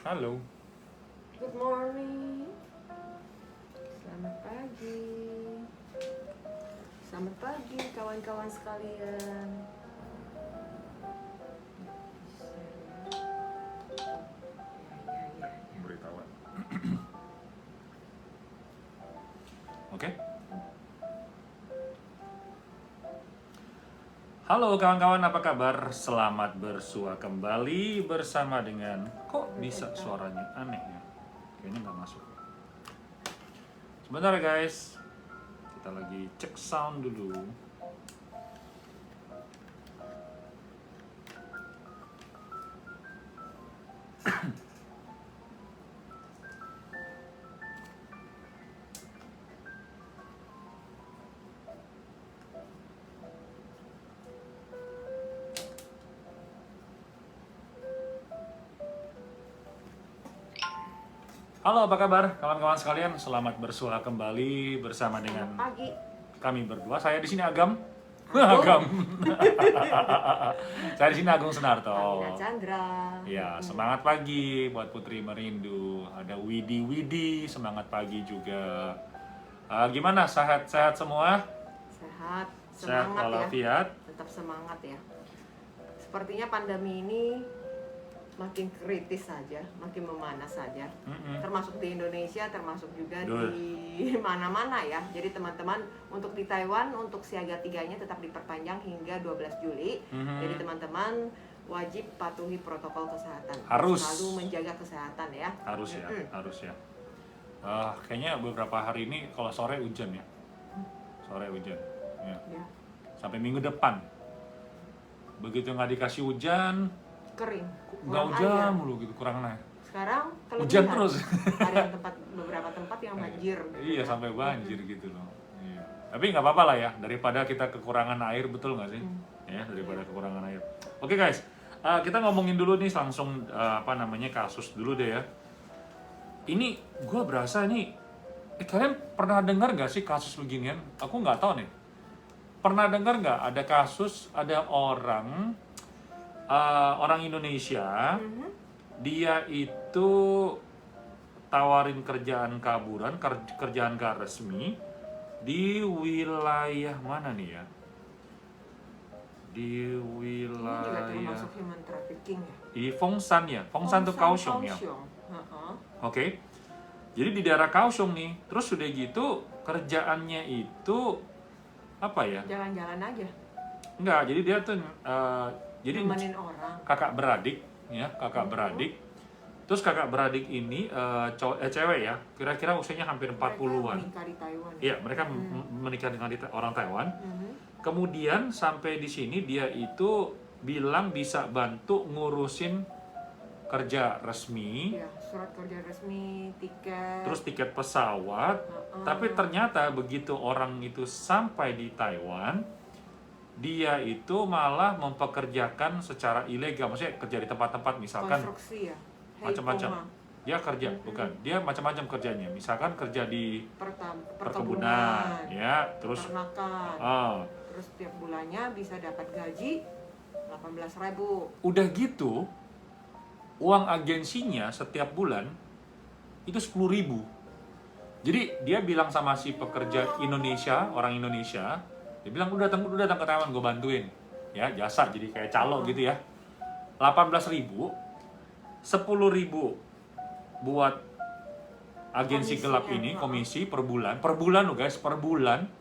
Halo. Good morning. Selamat pagi. Selamat pagi kawan-kawan sekalian. Pemberitahuan. Oke. Halo kawan-kawan, apa kabar? Selamat bersua kembali bersama dengan... Kok bisa suaranya aneh ya? Kayaknya nggak masuk. Sebentar ya guys. Kita lagi cek sound dulu. Halo, apa kabar kawan-kawan sekalian? Selamat bersua kembali bersama dengan Selamat pagi. kami berdua. Saya di sini Agam. Agung. Agam. Saya di sini Agung Senarto. Amina Chandra. Ya, semangat pagi buat Putri Merindu. Ada Widi, semangat pagi juga. Gimana, sehat-sehat semua? Sehat, Sehat semangat ya. walafiat? Tetap semangat ya. Sepertinya pandemi ini makin kritis saja, makin memanas saja. Termasuk di Indonesia, termasuk juga di mana-mana ya. Jadi teman-teman, untuk di Taiwan, untuk siaga 3-nya tetap diperpanjang hingga 12 Juli. Jadi teman-teman wajib patuhi protokol kesehatan. Harus. Selalu menjaga kesehatan ya. Harus ya, harus ya. Kayaknya beberapa hari ini kalau sore hujan ya. Sore hujan. Ya. Ya. Sampai minggu depan. Begitu nggak dikasih hujan, Kering. nggak kurang hujan air. mulu gitu, kurang naik. Sekarang kelebihan. Hujan terus. Ada beberapa tempat yang banjir. Iya, sampai banjir gitu loh. Iya. Tapi nggak apa-apa lah ya, daripada kita kekurangan air, betul nggak sih? Ya, daripada kekurangan air. Oke guys, kita ngomongin dulu nih langsung kasus dulu deh ya. Ini gue berasa nih, kalian pernah dengar nggak sih kasus beginian? Aku nggak tahu nih. Pernah dengar nggak ada kasus, ada orang Indonesia, dia itu tawarin kerjaan kaburan, kerjaan gak resmi di wilayah mana nih ya? Di Ini juga wilayah termasuk human trafficking ya. di Fongshan ya, Fongshan tuh Kaohsiung ya. Oke. Jadi di daerah Kaohsiung nih, terus udah gitu kerjaannya itu apa ya? Jalan-jalan aja. Enggak, jadi dia tuh jadi Nemenin orang. kakak beradik ya, kakak beradik. Terus kakak beradik ini cewek ya, kira-kira usianya hampir 40-an. Mereka menikah di Taiwan. Iya, mereka menikah dengan orang Taiwan. Kemudian sampai di sini dia itu bilang bisa bantu ngurusin kerja resmi, Ya, surat kerja resmi, tiket. terus tiket pesawat. Tapi ternyata begitu orang itu sampai di Taiwan, dia itu malah mempekerjakan secara ilegal, maksudnya kerja di tempat-tempat misalkan konstruksi ya. macam-macam. Dia kerja, bukan. Dia macam-macam kerjanya. Misalkan kerja di Perkebunan, ya, terus peternakan. Terus tiap bulannya bisa dapat gaji 18.000. udah gitu, uang agensinya setiap bulan itu 10.000. Jadi dia bilang sama si pekerja Indonesia, orang Indonesia, dia bilang udah datang ke Taiwan, gue bantuin, ya jasa jadi kayak calo gitu ya. 18.000, 10.000 buat agensi gelap ini, komisi per bulan loh guys, per bulan.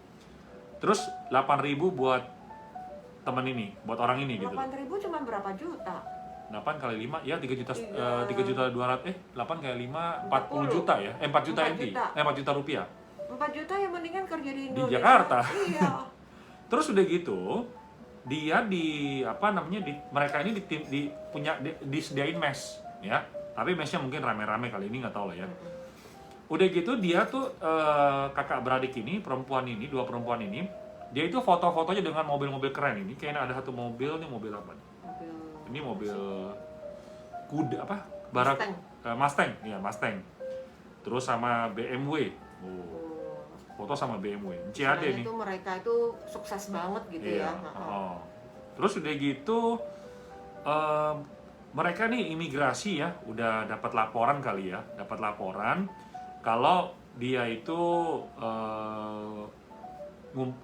Terus 8.000 buat temen ini, buat orang ini gitu. 8.000 cuma berapa juta? 8 kali 5 ya 3 juta 8 kali 5 40 juta ya. 4 juta NT. 4 juta rupiah. 4 juta ya mendingan kerja di Indonesia. Di Jakarta. Iya. Terus udah gitu, dia mereka ini disediain mes ya. Tapi mesnya mungkin rame-rame kali ini, nggak tahu lah ya. Udah gitu dia tuh kakak beradik ini, dua perempuan ini, dia itu foto-fotonya dengan mobil-mobil keren ini. Kayaknya ada satu mobil, nih mobil apa nih? Ini mobil kuda apa? Mustang, ya Mustang. Terus sama BMW. Foto sama BMW. CAD nih. Itu mereka itu sukses banget gitu ya. Terus udah gitu mereka nih imigrasi ya, udah dapat laporan kali ya, dapat laporan kalau dia itu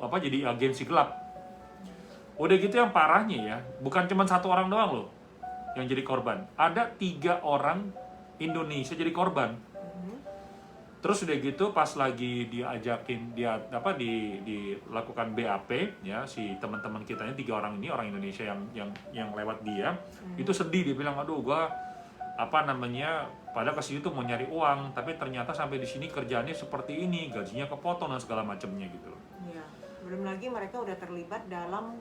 jadi agensi gelap. Udah gitu yang parahnya ya, bukan cuma satu orang doang loh yang jadi korban. Ada 3 orang Indonesia jadi korban. Terus udah gitu pas lagi diajakin dilakukan BAP ya, si teman-teman kita ini 3 orang ini orang Indonesia yang lewat dia itu sedih, dia bilang aduh gua pada kesini tuh mau nyari uang, tapi ternyata sampai di sini kerjaannya seperti ini, gajinya kepotong dan segala macamnya gitu. Iya. Belum lagi mereka udah terlibat dalam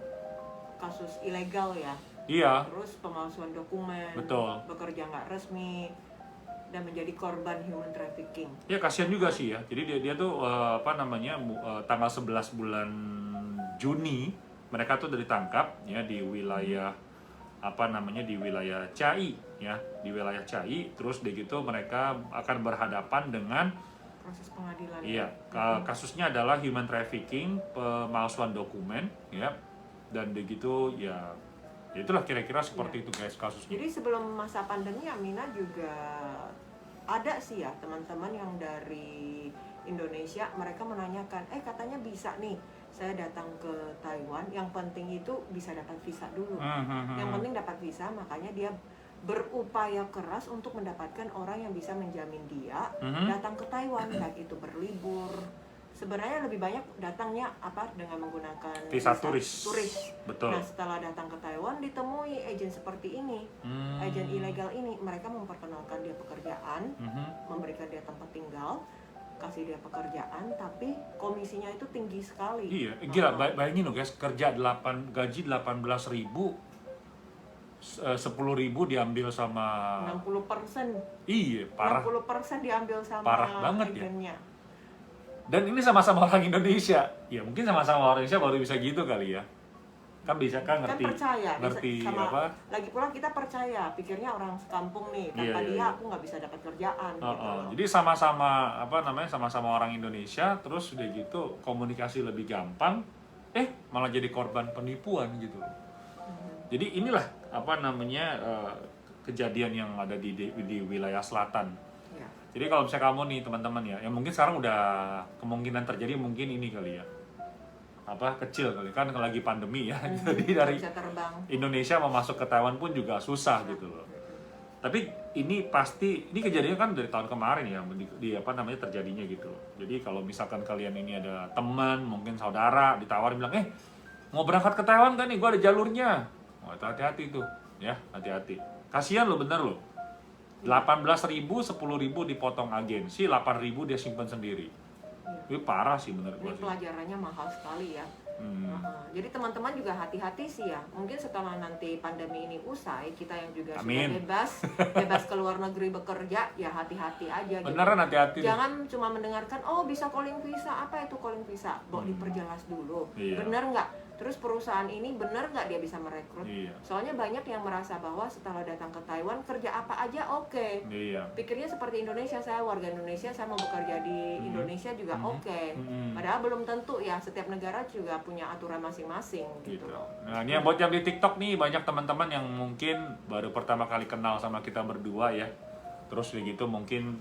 kasus ilegal ya. Iya. Terus pemalsuan dokumen. Betul. Bekerja nggak resmi dan menjadi korban human trafficking. Ya kasihan juga sih ya. Jadi dia tuh tanggal 11 bulan Juni mereka tuh ditangkap ya di wilayah di wilayah Chiayi ya, di wilayah Chiayi. Terus gitu mereka akan berhadapan dengan proses pengadilan. Iya, kasusnya adalah human trafficking, pemalsuan dokumen ya. Dan begitu ya itulah kira-kira seperti itu guys kasusnya. Jadi sebelum masa pandemi Amina juga ada sih ya teman-teman yang dari Indonesia, mereka menanyakan, katanya bisa nih saya datang ke Taiwan, yang penting itu bisa dapat visa dulu. Yang penting dapat visa, makanya dia berupaya keras untuk mendapatkan orang yang bisa menjamin dia datang ke Taiwan, baik itu berlibur. Sebenarnya lebih banyak datangnya dengan menggunakan visa turis. Betul. Nah, setelah datang ke Taiwan ditemui agen seperti ini, agen ilegal ini, mereka memperkenalkan dia pekerjaan, memberikan dia tempat tinggal, kasih dia pekerjaan, tapi komisinya itu tinggi sekali. Iya, gila, bayangin loh guys, gaji 18.000, 10.000 diambil sama 60%. Iya, parah. 60% diambil sama parah banget agennya. Ya. Dan ini sama-sama orang Indonesia. Ya mungkin sama-sama orang Indonesia baru bisa gitu kali ya. Kan bisa kan ngerti. Kan percaya, ngerti sama, apa? Lagi pula kita percaya, pikirnya orang sekampung nih, tanpa dia aku nggak bisa dapat kerjaan gitu. Jadi sama-sama sama-sama orang Indonesia, terus udah gitu komunikasi lebih gampang, malah jadi korban penipuan gitu. Jadi inilah kejadian yang ada di wilayah selatan. Jadi kalau misalnya kamu nih teman-teman ya, yang mungkin sekarang udah kemungkinan terjadi mungkin ini kali ya, kecil kali kan lagi pandemi ya, jadi dari Indonesia mau masuk ke Taiwan pun juga susah gitu loh. Tapi ini kejadiannya kan dari tahun kemarin ya, terjadinya gitu loh. Jadi kalau misalkan kalian ini ada teman, mungkin saudara ditawarin bilang, mau berangkat ke Taiwan kan nih, gue ada jalurnya. Hati-hati tuh ya, hati-hati. Kasihan lo, bener lo. 18.000, 10.000 dipotong agensi, 8.000 dia simpan sendiri. Itu parah sih menurut gue. Ini pelajarannya mahal sekali ya. Jadi teman-teman juga hati-hati sih ya. Mungkin setelah nanti pandemi ini usai, kita yang juga sudah bebas ke luar negeri bekerja, ya hati-hati aja. Beneran gitu. hati-hati. Jangan cuma mendengarkan, bisa calling visa. Apa itu calling visa? Diperjelas dulu. Iya. Bener nggak? Terus perusahaan ini bener nggak dia bisa merekrut? Iya. Soalnya banyak yang merasa bahwa setelah datang ke Taiwan kerja apa aja oke. Iya. Pikirnya seperti Indonesia, saya warga Indonesia, saya mau bekerja di Indonesia juga oke. Padahal belum tentu ya, setiap negara juga punya aturan masing-masing gitu. Nah ini yang buat yang di TikTok nih, banyak teman-teman yang mungkin baru pertama kali kenal sama kita berdua ya. Terus gitu mungkin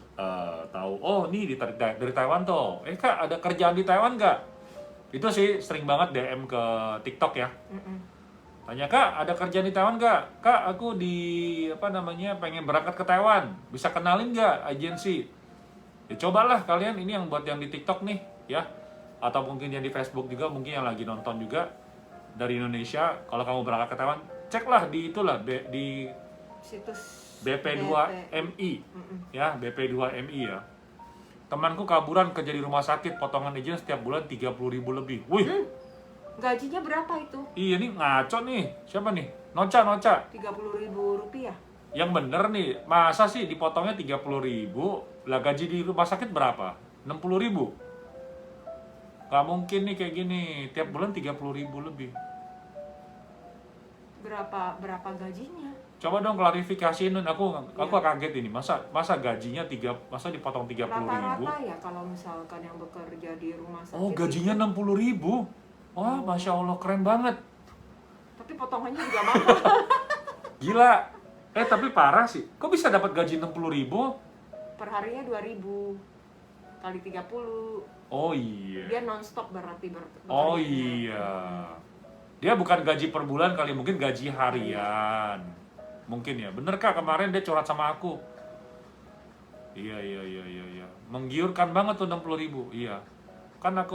tahu, nih dari Taiwan tuh. Kak, ada kerjaan di Taiwan nggak? Itu sih sering banget DM ke TikTok ya. Tanya, Kak, ada kerjaan di Taiwan nggak? Kak, aku pengen berangkat ke Taiwan. Bisa kenalin nggak agensi? Ya cobalah kalian, ini yang buat yang di TikTok nih ya. Atau mungkin yang di Facebook juga, mungkin yang lagi nonton juga dari Indonesia. Kalau kamu berangkat ke Taiwan, ceklah di situs BP2MI ya, BP2MI ya. Temanku kaburan kerja di rumah sakit, potongan izin setiap bulan 30.000 lebih. Wih. Gajinya berapa itu? Iya nih, ngaco nih. Siapa nih? Noca. 30.000 rupiah. Yang bener nih, masa sih dipotongnya 30.000? Lah gaji di rumah sakit berapa? 60.000? Gak mungkin nih kayak gini, tiap bulan 30.000 lebih. Berapa gajinya? Coba dong klarifikasiin, aku kaget ini. Masa gajinya dipotong 30.000? Rata-rata ya kalau misalkan yang bekerja di rumah sakit. Gajinya 60.000. Wah, Masya Allah, keren banget. Tapi potongannya juga mahal. Gila. Tapi parah sih. Kok bisa dapat gaji 60.000? Perharinya 2.000 kali 30. Oh iya. Dia nonstop berarti Oh bekerjanya. iya. Dia bukan gaji per bulan kali, mungkin gaji harian. Mungkin ya. Bener Kak, kemarin dia curhat sama aku. Iya. Menggiurkan banget tuh 60.000. Iya. Kan aku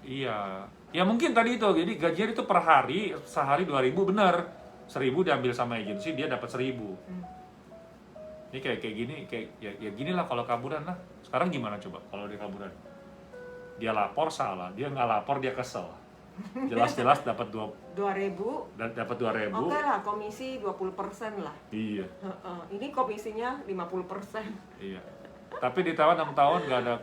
iya. Ya mungkin tadi itu. Jadi gajinya itu per hari, sehari 2.000 bener. 1.000 diambil sama agensi, dia dapat 1.000. Ini kayak gini, ya gini lah kalau kaburan lah. Sekarang gimana coba kalau dia kaburan? Dia lapor salah, dia nggak lapor dia kesel. Jelas-jelas dapat 2.000. dapat 2.000. Oke lah, komisi 20% lah. Iya. Ini komisinya 50%. Iya. Tapi ditawan 6 tahun nggak ada.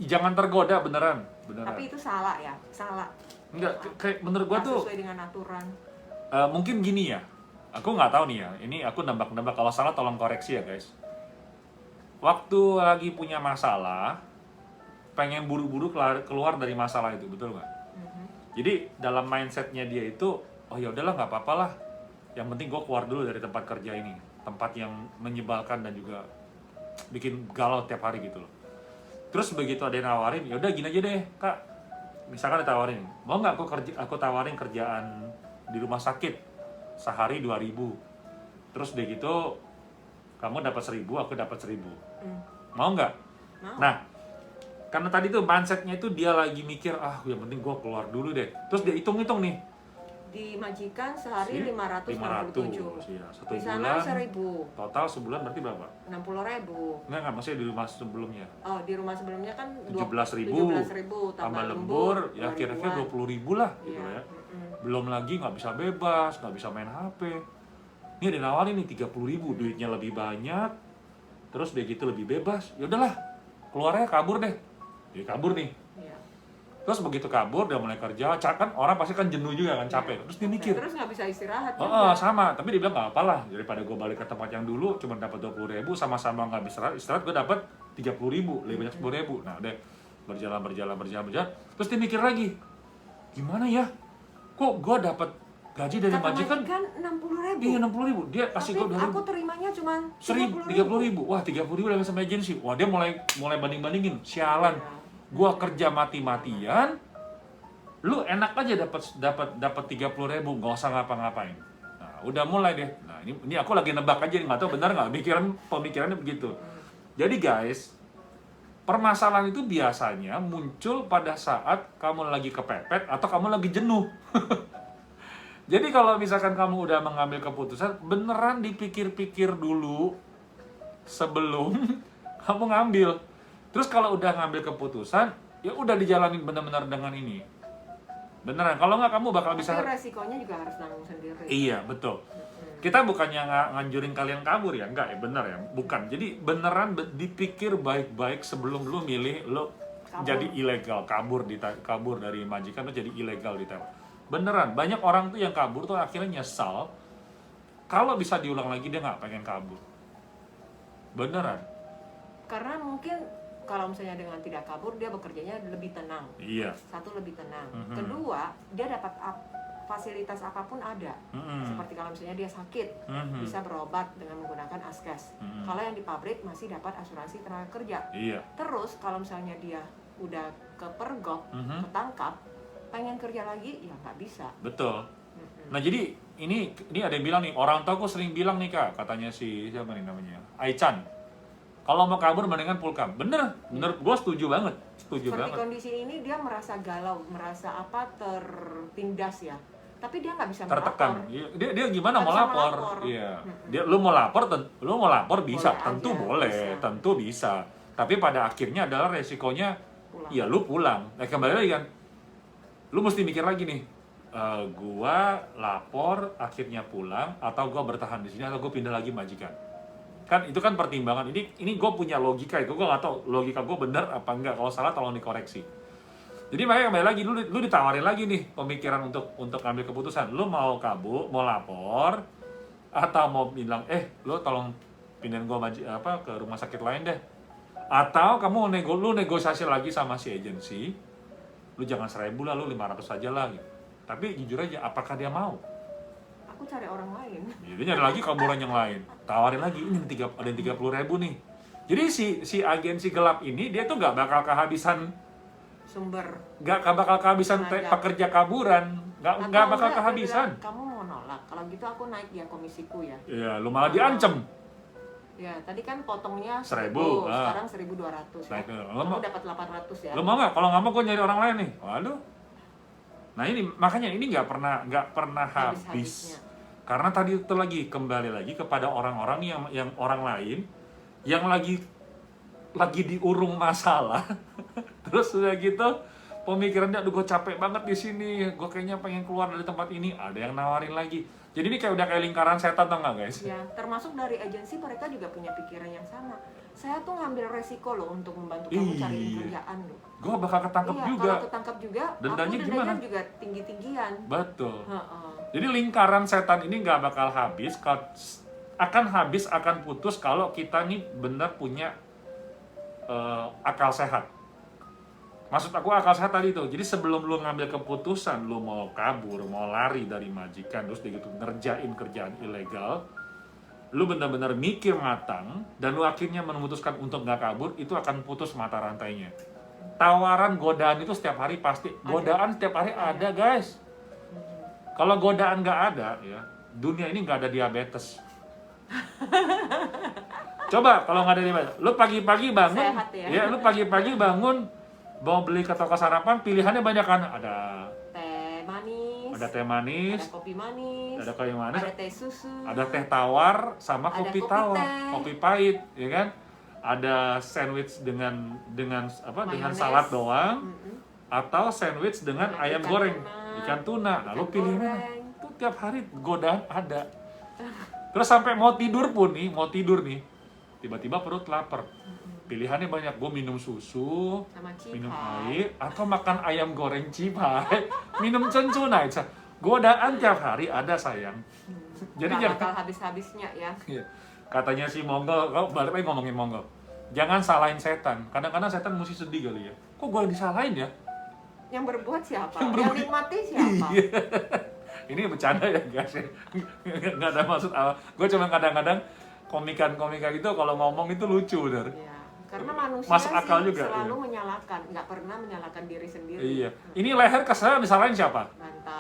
Jangan tergoda beneran. Tapi itu salah ya, salah. Enggak, kayak menurut gua Nggak tuh sesuai dengan aturan. mungkin gini ya. Aku nggak tahu nih ya. Ini aku nebak-nebak, kalau salah tolong koreksi ya guys. Waktu lagi punya masalah, pengen buru-buru keluar dari masalah itu, betul nggak? Jadi dalam mindsetnya dia itu, oh ya udahlah nggak apa-apa lah. Yang penting gue keluar dulu dari tempat kerja ini, tempat yang menyebalkan dan juga bikin galau tiap hari gitu loh. Terus begitu ada yang nawarin, ya udah gini aja deh Kak. Misalkan ditawarin, mau nggak aku tawarin kerjaan di rumah sakit sehari 2.000. Terus udah gitu kamu dapat 1.000, aku dapat 1.000. Mau nggak? Mau. Nah, karena tadi tuh mindsetnya itu dia lagi mikir, yang penting gue keluar dulu deh. Terus dia hitung-hitung nih. Di majikan sehari 567. Iya, satu Di sana bulan 1.000. total sebulan berarti berapa? 60.000. Enggak, maksudnya di rumah sebelumnya. Oh, di rumah sebelumnya kan 17.000 tambah lembur, ya kira-kira 20.000 lah gitu Iya. ya. Belum lagi nggak bisa bebas, nggak bisa main HP. Ini ada nawarin nih 30.000, duitnya lebih banyak, terus dia gitu lebih bebas. Ya udahlah, keluarnya kabur deh. Dia kabur nih. Iya. Terus begitu kabur, dia mulai kerja, kan orang pasti kan jenuh juga kan, capek. Terus dia mikir, Terus nggak bisa istirahat sama, tapi dia bilang nggak apa lah, daripada gue balik ke tempat yang dulu cuma dapat 20.000, sama-sama nggak bisa istirahat, gue dapat 30.000, lebih banyak 10.000. Nah udah berjalan, terus dia mikir lagi, gimana ya, kok gue dapat gaji dari majikan 60.000. iya 60.000, dia kasih gue 2.000. Aku terimanya cuma 30.000, wah 30.000 dari sama agensi, wah dia mulai banding-bandingin, sialan. Gua kerja mati-matian, lu enak aja dapat 30.000, nggak usah ngapa-ngapain. Nah, udah mulai deh. Nah, ini aku lagi nebak aja, nggak tahu benar nggak, pemikirannya begitu. Jadi guys, permasalahan itu biasanya muncul pada saat kamu lagi kepepet atau kamu lagi jenuh. Jadi kalau misalkan kamu udah mengambil keputusan, beneran dipikir-pikir dulu sebelum kamu ngambil. Terus kalau udah ngambil keputusan, ya udah dijalanin benar-benar dengan ini. Beneran, kalau nggak kamu bakal bisa. Tapi resikonya juga harus nanggung sendiri. Iya, betul. Kita bukannya nganjurin kalian kabur ya, enggak ya, bener ya, bukan. Jadi beneran dipikir baik-baik sebelum lu milih lu jadi ilegal, kabur dari majikan, lu jadi ilegal di tempat. Beneran, banyak orang tuh yang kabur tuh akhirnya nyesal. Kalau bisa diulang lagi dia nggak pengen kabur. Beneran. Karena mungkin kalau misalnya dengan tidak kabur, dia bekerjanya lebih tenang. Iya. Satu, lebih tenang. Kedua, dia dapat fasilitas apapun ada. Seperti kalau misalnya dia sakit, bisa berobat dengan menggunakan askes. Kalau yang di pabrik masih dapat asuransi tenaga kerja. Iya. Terus kalau misalnya dia udah kepergok, ketangkap, pengen kerja lagi, ya nggak bisa. Betul. Nah jadi ini ada yang bilang nih, orang tua aku sering bilang nih Kak, katanya si siapa nih namanya, Aichan, kalau mau kabur mendingan pulkam. Bener, gue setuju banget. Seperti kondisi ini dia merasa galau, merasa tertindas ya. Tapi dia nggak bisa tertekan. melapor. Dia gimana mau lapor? Iya. Lu mau lapor bisa, tentu bisa. Tapi pada akhirnya adalah resikonya, pulang. Ya lu pulang. Kembali lagi kan, lu mesti mikir lagi nih. Gua lapor akhirnya pulang, atau gua bertahan di sini, atau gua pindah lagi majikan. Kan itu kan pertimbangan. Ini gue punya logika itu, gue nggak tahu logika gue benar apa enggak. Kalau salah tolong dikoreksi. Jadi makanya kembali lagi, lu ditawarin lagi nih pemikiran untuk ambil keputusan. Lu mau kabur, mau lapor, atau mau bilang lu tolong pindahin gue ke rumah sakit lain deh. Atau kamu lu negosiasi lagi sama si agensi, lu jangan 1.000 lah, lu 500 aja lah gitu. Tapi jujur aja, apakah dia mau? aku cari orang lain. Jadi nyari lagi kuburan yang lain, tawarin lagi, ini ada yang 30.000 nih. Jadi si agensi gelap ini dia tuh nggak bakal kehabisan Sumber. nggak bakal kehabisan pekerja kaburan, nggak bakal kehabisan. Bilang, kamu mau nolak, kalau gitu aku naik ya komisiku ya. Iya, lu malah diancem. Ya, tadi kan potongnya 1.000, sekarang 1.200 ya. Kamu dapat 800 ya. Lu mau nggak? Kalau nggak mau gue nyari orang lain nih. Waduh. Nah ini makanya ini nggak pernah habis. Karena tadi itu kembali lagi kepada orang-orang yang orang lain yang lagi diurung masalah. Terus udah gitu pemikirannya, aduh gue capek banget di sini, gue kayaknya pengen keluar dari tempat ini. Ada yang nawarin lagi. Jadi ini udah kayak lingkaran setan, tau nggak guys? Ya, termasuk dari agensi mereka juga punya pikiran yang sama. Saya tuh ngambil resiko loh untuk membantu kamu cari kerjaan loh. Gue bakal ketangkep juga. Kalau ketangkep juga, dendanya gimana? Juga tinggi-tinggian. Betul. Jadi lingkaran setan ini nggak bakal habis, akan putus kalau kita nih benar punya akal sehat. Maksud aku akal sehat tadi itu. Jadi sebelum lu ngambil keputusan, lu mau kabur, mau lari dari majikan, terus gitu ngerjain kerjaan ilegal, lu benar-benar mikir matang, dan lu akhirnya memutuskan untuk nggak kabur, itu akan putus mata rantainya. Tawaran godaan itu setiap hari pasti, godaan setiap hari ada guys. Kalau godaan nggak ada, ya dunia ini nggak ada diabetes. Coba kalau nggak ada diabetes, lu pagi-pagi bangun, sehat ya? Lu pagi-pagi bangun, mau beli ke toko sarapan, pilihannya banyak kan? Ada teh manis, ada kopi manis, ada teh susu, ada teh tawar sama kopi tawar, kopi pahit, ya kan? Ada sandwich dengan salad doang, atau sandwich dengan ayam goreng, ikan tuna. Lalu pilihnya itu tiap hari godaan ada. Terus sampai mau tidur nih, tiba-tiba perut lapar. Pilihannya banyak, gue minum susu, minum air, atau makan ayam goreng cipai, minum cencunai. Godaan tiap hari ada sayang. Jadi jangan bakal habis-habisnya ya. Katanya si Mongol, kalau balik lagi ngomongin Mongol, jangan salahin setan. Kadang-kadang setan mesti sedih kali ya. Kok gue disalahin ya? Yang berbuat siapa? Yang nikmati siapa? Ini bercanda ya guys, nggak ada maksud apa. Gue cuma kadang-kadang komika gitu kalau ngomong itu lucu bener. Iya, karena manusia masuk akal juga, selalu menyalahkan, nggak pernah menyalahkan diri sendiri. Iya. Ini leher kesalahan disalahin siapa?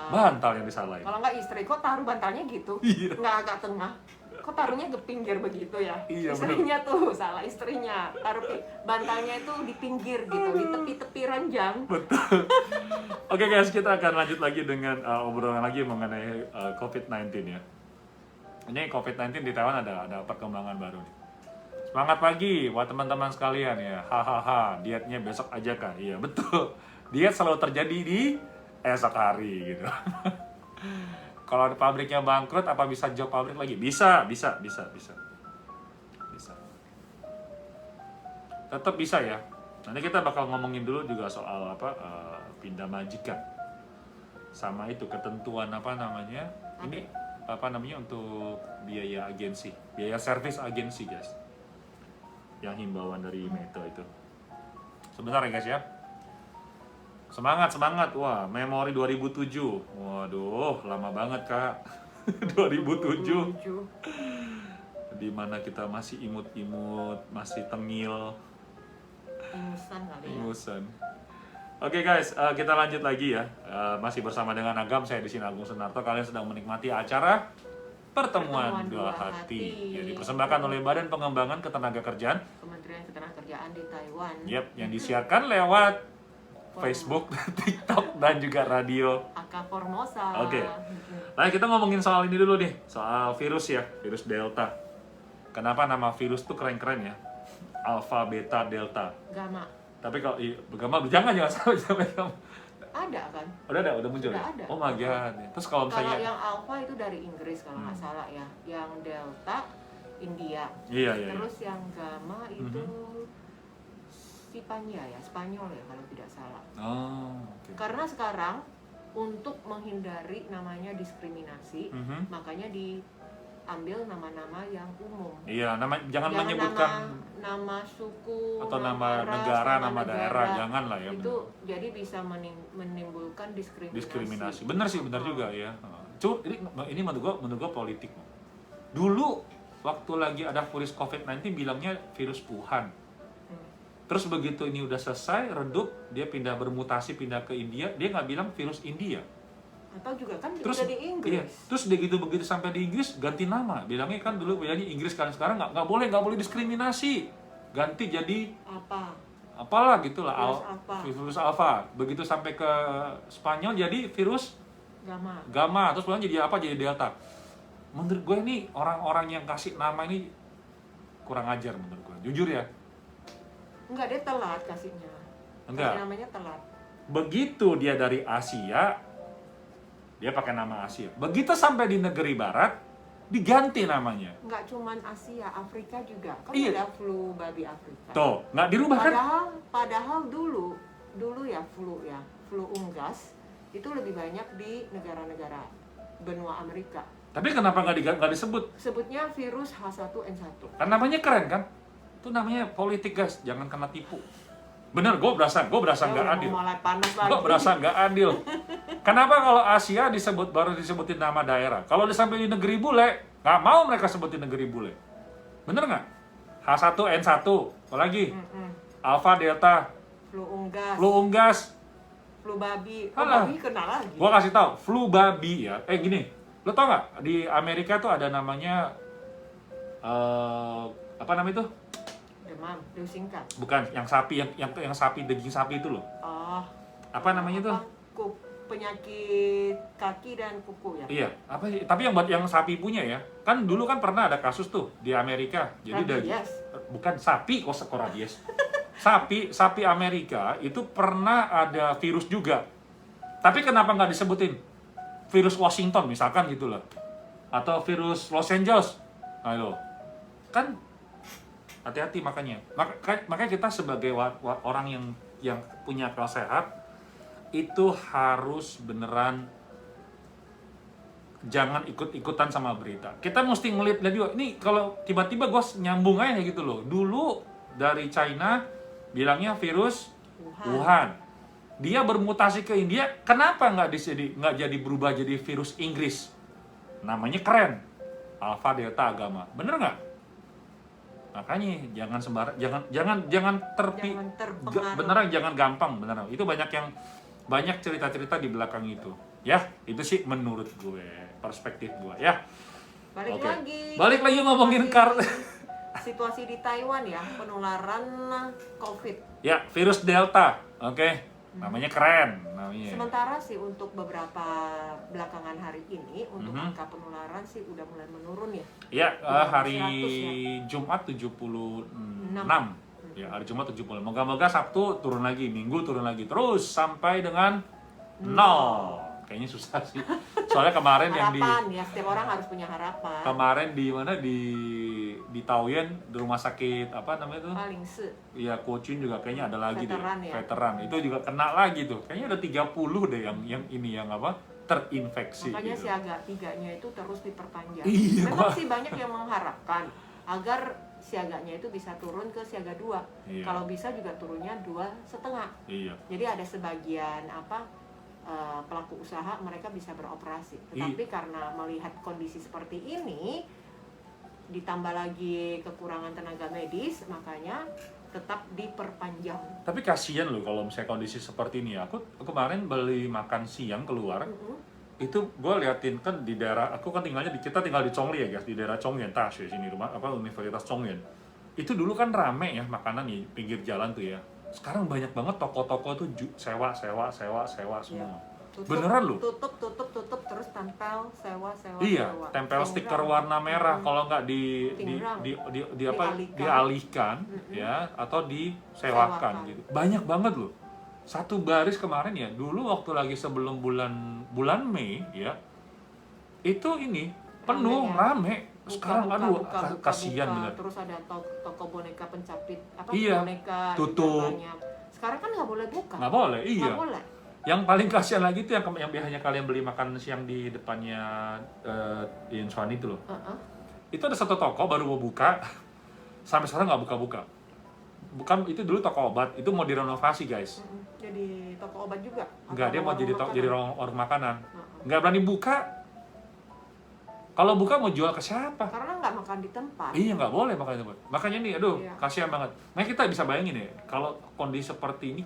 Bantal yang disalahin. Kalau nggak istri, kok taruh bantalnya gitu? Iya. Nggak agak tengah. Kok taruhnya ke pinggir begitu ya? Iya, istrinya bener. Tuh salah istrinya. Taruh bantalnya itu di pinggir gitu, di tepi-tepi ranjang. Betul. Oke guys, kita akan lanjut lagi dengan obrolan lagi mengenai COVID-19 ya. Ini COVID-19 di Taiwan ada perkembangan baru nih. Semangat pagi buat teman-teman sekalian ya. Hahaha, dietnya besok aja kan? Iya, betul. Diet selalu terjadi di esok hari gitu. Kalau pabriknya bangkrut, apa bisa job pabrik lagi? Bisa. Tetap bisa ya. Nanti kita bakal ngomongin dulu juga soal pindah majikan. Sama itu ketentuan ini untuk biaya agensi, biaya service agensi guys. Yang himbauan dari Meto itu. Sebentar ya guys ya. Semangat. Wah, memori 2007. Waduh, lama banget Kak. 2007. Di mana kita masih imut-imut, masih tengil. Ingusan kali ya. Ingusan. Oke guys, kita lanjut lagi ya. Masih bersama dengan Agam, saya di sini Agung Sunarto. Kalian sedang menikmati acara Pertemuan Dua Hati. Ya, dipersembahkan oleh Badan Pengembangan Ketenagakerjaan, Kementerian Ketenagakerjaan di Taiwan. Yap, yang disiarkan lewat Facebook, TikTok, dan juga radio. Aka Formosa. Oke. Nah, kita ngomongin soal ini dulu nih, soal virus ya, virus Delta. Kenapa nama virus tuh keren-keren ya? Alpha, Beta, Delta. Gamma. Tapi kalau Gamma, jangan sampai Gamma. Ada kan? Udah muncul ya? Ada. Oh my god. Terus kalau misalnya yang Alpha itu dari Inggris kalau nggak salah ya. Yang Delta India. Iya. Terus yang Gamma itu Spanyol ya kalau tidak salah. Oh, okay. Karena sekarang untuk menghindari namanya diskriminasi, makanya diambil nama-nama yang umum. Iya, jangan menyebutkan nama suku atau nama negara, nama daerah, jangan lah ya. Itu bener. Jadi bisa menimbulkan diskriminasi. Bener sih, bener juga ya. ini menurut gua politik. Dulu waktu lagi ada virus COVID-19 bilangnya virus Wuhan. Terus begitu ini udah selesai, redup, dia bermutasi pindah ke India, dia nggak bilang virus India. Atau juga kan Terus udah di Inggris. iya, terus begitu sampai di Inggris ganti nama. Bilangnya kan dulu bilangnya Inggris, kan sekarang nggak boleh diskriminasi. Ganti jadi apalah gitulah, virus alpha. Begitu sampai ke Spanyol jadi virus gamma. Terus pulang jadi apa? Jadi delta. Menurut gue ini orang-orang yang kasih nama ini kurang ajar menurut gue. Jujur ya. Enggak, dia telat kasihnya. Enggak. Kasih namanya telat. Begitu dia dari Asia, dia pakai nama Asia. Begitu sampai di negeri barat, diganti namanya. Enggak cuman Asia, Afrika juga. Kan Iya. ada flu babi Afrika. Tuh, nggak dirubah kan? Padahal dulu ya flu unggas itu lebih banyak di negara-negara benua Amerika. Tapi kenapa nggak disebut? Sebutnya virus H1N1. Kan namanya keren kan? Itu namanya politik guys, jangan kena tipu. Bener, gue berasa nggak adil. Gue berasa nggak adil. Kenapa kalau Asia baru disebutin nama daerah? Kalau sampai di negeri bule, nggak mau mereka sebutin negeri bule. Bener nggak? H1N1, apalagi? Alpha, Delta, flu unggas, flu babi. Babi kenal lagi. Gue kasih tahu, flu babi ya. Gini, lo tau nggak? Di Amerika tuh ada namanya apa namanya itu? Demam, singkat. Bukan, yang sapi, yang sapi, daging sapi itu loh. Oh. Apa namanya tuh? Penyakit kaki dan kuku ya? Iya, apa sih? Tapi yang sapi punya ya. Kan dulu kan pernah ada kasus tuh di Amerika. Jadi bukan sapi kok rabies. Sapi Amerika itu pernah ada virus juga. Tapi kenapa nggak disebutin virus Washington misalkan gitu loh. Atau virus Los Angeles. Ayo. Kan hati-hati makanya kita sebagai orang yang punya akal sehat itu harus beneran jangan ikut-ikutan sama berita. Kita mesti ngeliat juga ini kalau tiba-tiba gue nyambung aja gitu loh. Dulu dari China bilangnya virus Wuhan. Dia bermutasi ke India, kenapa nggak jadi berubah jadi virus Inggris? Namanya keren, Alpha, Delta, Gamma. Bener nggak? Makanya jangan terpengaruh. Beneran jangan gampang, beneran. Itu banyak cerita-cerita di belakang itu. Ya, itu sih menurut gue, perspektif gue ya. Balik lagi ngomongin situasi di Taiwan ya, penularan COVID. Ya, virus Delta. Oke. Namanya keren namanya. Sementara sih untuk beberapa belakangan hari ini untuk angka penularan sih udah mulai menurun ya. Ya, hari Jumat 76. Ya, hari Jumat 70. Moga-moga Sabtu turun lagi, Minggu turun lagi, terus sampai dengan 0. Kayaknya susah sih. Soalnya kemarin harapan ya, setiap orang harus punya harapan. Kemarin di mana di Taoyuan, di rumah sakit apa namanya tuh? Palingse. Iya, Kucing juga kayaknya ada lagi veteran. Itu juga kena lagi tuh. Kayaknya ada 30 deh yang apa? Terinfeksi. Makanya gitu. siaga 3-nya itu terus diperpanjang. Iya, memang sih banyak yang mengharapkan agar siaganya itu bisa turun ke siaga 2. Iya. Kalau bisa juga turunnya 2,5. Iya. Jadi ada sebagian pelaku usaha mereka bisa beroperasi. Tetapi karena melihat kondisi seperti ini, ditambah lagi kekurangan tenaga medis, makanya tetap diperpanjang. Tapi kasihan loh kalau misalnya kondisi seperti ini. Aku kemarin beli makan siang keluar, itu gue liatin kan di daerah, kita tinggal di Chongli ya guys, di daerah Chongyan, Tashi sini rumah Universitas Chongyan. Itu dulu kan rame ya makanan di pinggir jalan tuh ya. Sekarang banyak banget toko-toko tuh sewa semua. Ya. Beneran loh. Tutup terus tempel sewa. Iya, tempel stiker warna merah. Kalau nggak dialihkan ya atau disewakan gitu. Banyak banget loh. Satu baris kemarin ya. Dulu waktu lagi sebelum bulan Mei ya. Itu ini penuh rame. Sekarang kasihan bener. Terus ada toko boneka pencapit iya, boneka tutup. Sekarang kan nggak boleh buka. Nggak boleh, iya. Nggak boleh. Yang paling kasihan lagi itu yang biasanya kalian beli makan siang di depannya di Insuan itu loh. Itu ada satu toko baru mau buka, sampai sekarang nggak buka-buka. Bukan, itu dulu toko obat, itu mau direnovasi guys. Jadi toko obat juga? Nggak, dia mau jadi warung makanan. Nggak berani buka. Kalau buka mau jual ke siapa? Karena nggak makan di tempat. Iya, nggak boleh makan di tempat. Makanya nih, aduh, Iya. kasihan banget. Nah, kita bisa bayangin ya, kalau kondisi seperti ini,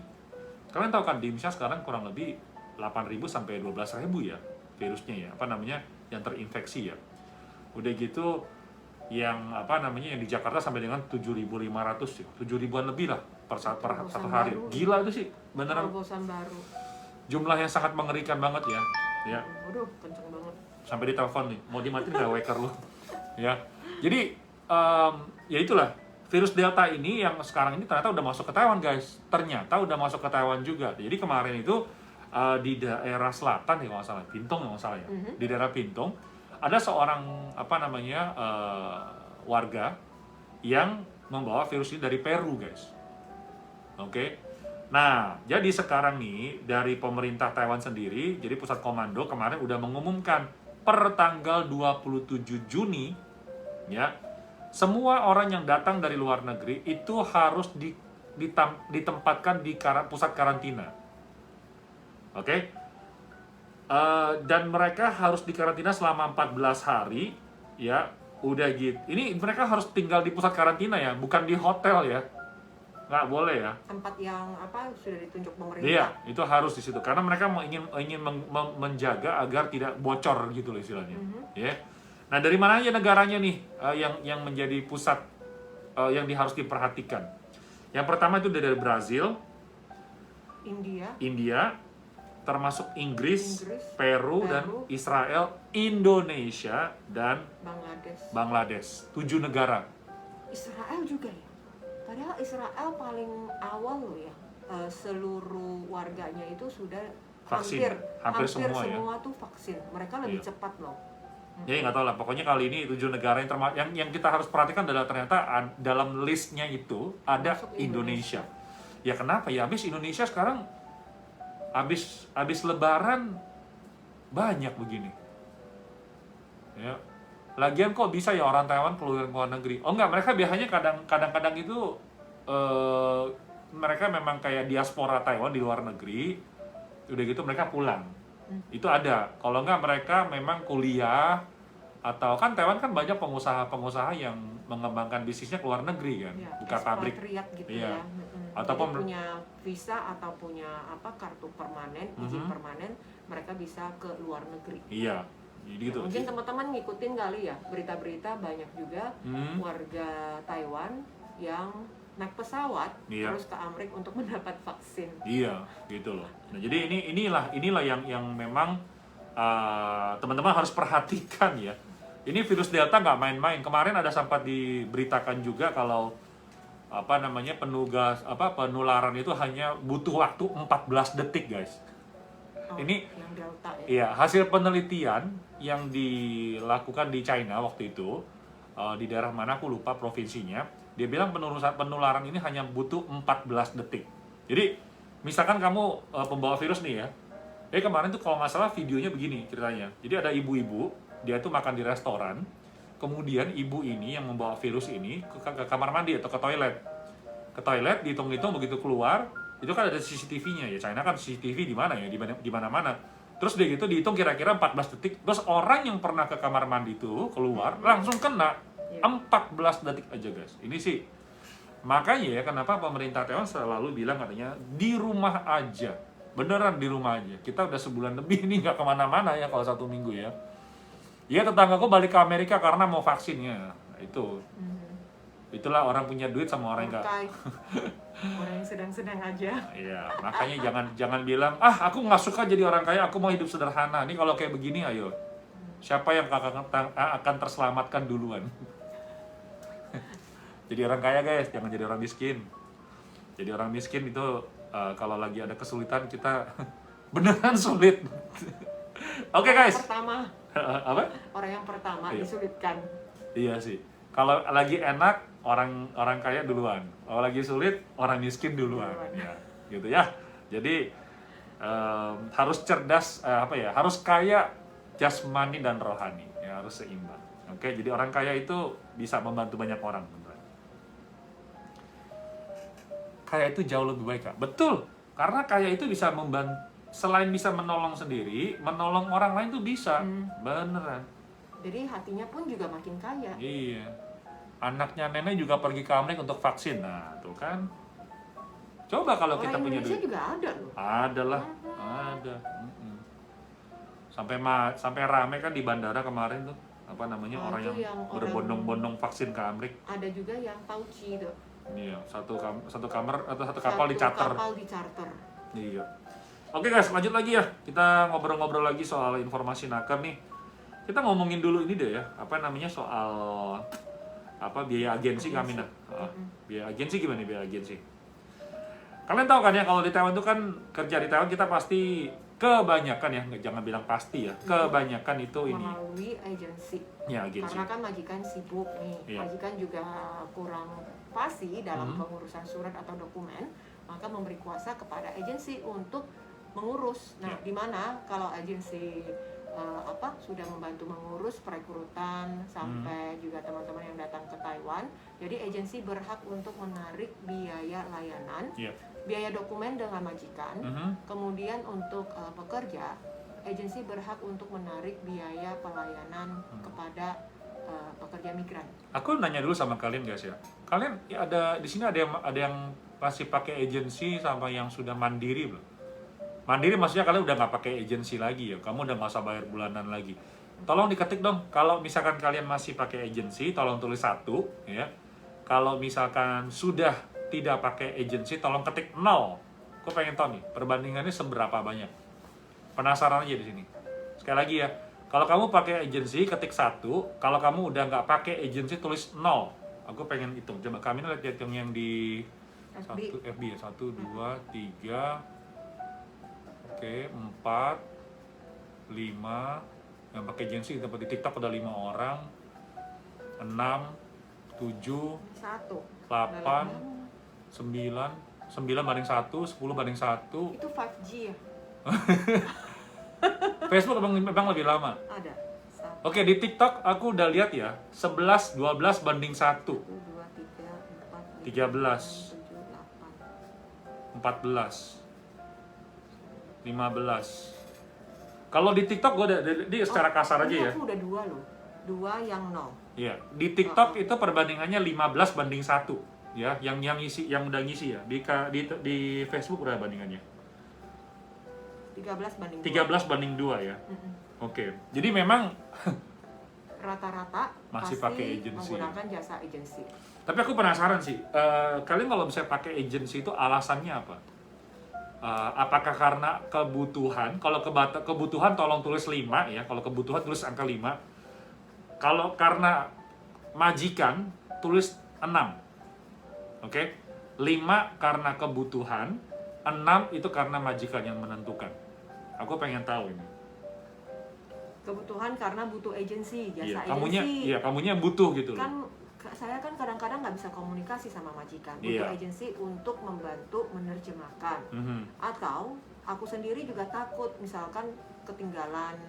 kalian tahu kan di Indonesia sekarang kurang lebih 8.000 sampai 12.000 ya virusnya ya, apa namanya, yang terinfeksi ya. Udah gitu, yang apa namanya, yang di Jakarta sampai dengan 7.500 ya, 7.000-an lebih lah per satu hari. Baru. Gila itu sih, beneran Terobosan baru. jumlah yang sangat mengerikan banget ya. Ya, Waduh, kenceng banget. sampai ditelepon nih, mau dimatiin nggak waker lu? Ya, jadi ya itulah virus Delta ini yang sekarang ini ternyata udah masuk ke Taiwan guys. Ternyata udah masuk ke Taiwan juga. Jadi kemarin itu di daerah selatan ya kalau nggak salah, Pintong ya kalau nggak salah ya. Di daerah Pintong ada seorang apa namanya warga yang membawa virus ini dari Peru guys. Oke. Nah, jadi sekarang nih dari pemerintah Taiwan sendiri, jadi pusat komando kemarin udah mengumumkan per tanggal 27 Juni ya, semua orang yang datang dari luar negeri itu harus ditempatkan di pusat karantina. Oke. Dan mereka harus dikarantina selama 14 hari ya. Udah gitu. Ini mereka harus tinggal di pusat karantina ya, bukan di hotel ya. Nggak boleh ya. Tempat yang apa sudah ditunjuk pemerintah. Iya, itu harus di situ karena mereka ingin menjaga agar tidak bocor gitu loh istilahnya. Ya. Nah, dari mana aja negaranya nih yang menjadi pusat yang harus diperhatikan? Yang pertama itu dari Brazil, India, termasuk Inggris, Peru, dan Israel, Indonesia, dan Bangladesh. 7 negara. Israel juga ya. Padahal Israel paling awal loh ya, seluruh warganya itu sudah vaksin, hampir semua tuh vaksin. Mereka lebih cepat loh. Jadi nggak tahu lah, pokoknya kali ini 7 negara yang kita harus perhatikan adalah ternyata dalam listnya itu ada Indonesia. Ya kenapa ya? Habis Indonesia sekarang habis Lebaran banyak begini. Ya. Lagian kok bisa ya orang Taiwan keluar ke luar negeri? Oh enggak, mereka biasanya kadang-kadang itu mereka memang kayak diaspora Taiwan di luar negeri. Udah gitu mereka pulang. Itu ada. Kalau enggak mereka memang kuliah atau kan Taiwan kan banyak pengusaha-pengusaha yang mengembangkan bisnisnya ke luar negeri kan, ya, buka pabrik. Gitu iya. Ya. Ataupun punya visa atau punya kartu permanen, izin permanen, mereka bisa ke luar negeri. Iya. Jadi gitu. Mungkin teman-teman ngikutin kali ya berita-berita banyak juga warga Taiwan yang naik pesawat terus ke Amerika untuk mendapat vaksin. Iya, gitu loh. Nah, jadi inilah yang memang teman-teman harus perhatikan ya. Ini virus Delta nggak main-main. Kemarin ada sempat diberitakan juga kalau penularan itu hanya butuh waktu 14 detik, guys. Ini yang Delta ya. Iya, hasil penelitian yang dilakukan di China waktu itu di daerah mana aku lupa provinsinya, dia bilang penularan ini hanya butuh 14 detik. Jadi, misalkan kamu pembawa virus nih ya. Kemarin tuh kalau nggak salah videonya begini ceritanya. Jadi ada ibu-ibu, dia tuh makan di restoran, kemudian ibu ini yang membawa virus ini ke kamar mandi atau ke toilet. Ke toilet, dihitung-hitung begitu keluar, itu kan ada CCTV-nya ya. China kan CCTV di mana ya, di mana-mana. Terus dia gitu dihitung kira-kira 14 detik. Terus orang yang pernah ke kamar mandi itu keluar langsung kena 14 detik aja, guys. Ini sih makanya ya kenapa pemerintah Taiwan selalu bilang katanya di rumah aja. Beneran di rumah aja. Kita udah sebulan lebih ini nggak kemana-mana ya kalau 1 minggu ya. Iya, tetanggaku balik ke Amerika karena mau vaksinnya. Itu. Itulah orang punya duit sama orang yang orang yang sedang-sedang aja. Iya, makanya jangan bilang, aku nggak suka jadi orang kaya, aku mau hidup sederhana. Ini kalau kayak begini, ayo. Siapa yang akan terselamatkan duluan? Jadi orang kaya, guys, jangan jadi orang miskin. Jadi orang miskin itu kalau lagi ada kesulitan kita beneran sulit. Oke, guys. Pertama. Apa? Orang yang pertama disulitkan. Iya sih. Kalau lagi enak orang kaya duluan. Kalau lagi sulit orang miskin duluan. Ya, gitu ya. Jadi harus cerdas harus kaya jasmani dan rohani. Ya, harus seimbang. Oke, jadi orang kaya itu bisa membantu banyak orang, teman-teman. Kaya itu jauh lebih baik, Kak. Betul. Karena kaya itu bisa selain bisa menolong sendiri, menolong orang lain tuh bisa. Beneran. Jadi hatinya pun juga makin kaya. Iya. Anaknya nenek juga pergi ke Amerika untuk vaksin. Nah, tuh kan. Coba kalau Orang kita punya Indonesia duit. juga ada loh. Ada lah, ada. Sampai rame kan di bandara kemarin tuh. Apa namanya, Oh, orang itu yang yang orang- berbondong-bondong vaksin ke Amerika. Ada juga yang Fauci tuh. Iya, satu kamar atau satu kapal di charter. Kapal di charter. Iya. Oke guys, lanjut lagi ya. Kita ngobrol-ngobrol lagi soal informasi nakar nih. Kita ngomongin dulu ini deh ya. Apa namanya, soal biaya agensi kami nah. Biaya agensi gimana nih, biaya agensi? Kalian tahu kan ya, kalau di Taiwan itu kan kerja di Taiwan kita pasti kebanyakan ya, jangan bilang pasti ya, kebanyakan itu ini. Melalui agensi. Ya, agensi. Karena kan majikan sibuk nih. Iya. Majikan juga kurang fasih dalam pengurusan surat atau dokumen, maka memberi kuasa kepada agensi untuk mengurus. Nah, Iya. di mana kalau agensi sudah membantu mengurus perekrutan sampai juga teman-teman yang datang ke Taiwan, jadi agensi berhak untuk menarik biaya layanan, Iya. biaya dokumen dengan majikan. Kemudian untuk pekerja, agensi berhak untuk menarik biaya pelayanan kepada pekerja migran. Aku nanya dulu sama kalian guys ya. Kalian ya, di sini ada yang masih pakai agensi sama yang sudah mandiri belum? Mandiri maksudnya kalian udah nggak pakai agensi lagi ya. Kamu udah nggak usah bayar bulanan lagi. Tolong diketik dong. Kalau misalkan kalian masih pakai agensi, tolong tulis 1 ya. Kalau misalkan sudah tidak pakai agensi, tolong ketik 0. Aku pengen tahu nih perbandingannya seberapa banyak. Penasaran aja di sini. Sekali lagi ya. Kalau kamu pakai agensi, ketik 1. Kalau kamu udah nggak pakai agensi, tulis 0. Aku pengen hitung. Coba kami lihat yang di FB ya. 1, 2, 3, oke, 4, 5. Yang pakai agensi tempat di TikTok udah 5 orang. 6, 7, 8, 9 banding 1, 10 banding 1. Itu 5G ya? Facebook memang lebih lama. Ada. Oke, di TikTok aku udah lihat ya, 11, 12 banding 1. 1, 2, 3, 4, 13. 7, 8. 14, 15. Kalau di TikTok gue di secara kasar aja ya. Aku udah 2 loh. 2 yang 0. Iya, di TikTok itu perbandingannya 15 banding 1. Ya, yang udah ngisi ya. Di Facebook udah bandingannya. 13 banding 2. 13 banding 2 ya. Oke. Jadi memang Rata-rata masih pasti pakai agensi. menggunakan jasa agensi. Tapi aku penasaran sih, kalian kalau misalnya pakai agensi itu alasannya apa? Apakah karena kebutuhan? Kalau kebutuhan tolong tulis 5 ya. Kalau kebutuhan tulis angka 5. Kalau karena majikan tulis 6. Oke? 5 karena kebutuhan, 6 itu karena majikan yang menentukan. Aku pengen tahu ini. Kebutuhan karena butuh agensi, jasa Iya, agensi. kamunya yang butuh gitu loh. Kan saya kan kadang-kadang nggak bisa komunikasi sama majikan. Butuh agensi untuk membantu menerjemahkan. Atau aku sendiri juga takut misalkan ketinggalan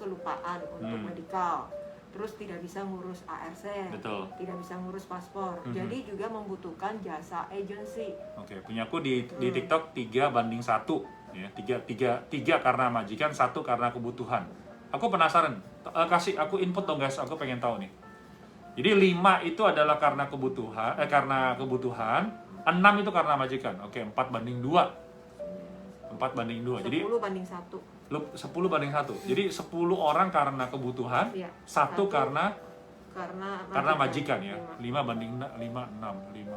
kelupaan untuk medikal. Terus tidak bisa ngurus ARC. Betul. Tidak bisa ngurus paspor. Jadi juga membutuhkan jasa agensi. Oke, punyaku di TikTok 3 banding 1 ya. 3 karena majikan, 1 karena kebutuhan. Aku penasaran, kasih aku input dong guys, aku pengen tahu nih. Jadi 5 itu adalah karena kebutuhan, 6 itu karena majikan. Oke, 4 banding 2. 4 banding 2. 10 Jadi banding 1. 10 banding 1. Jadi 10 orang karena kebutuhan, Iya. 1 karena majikan ya. 5. 5 banding 5, 6. 5.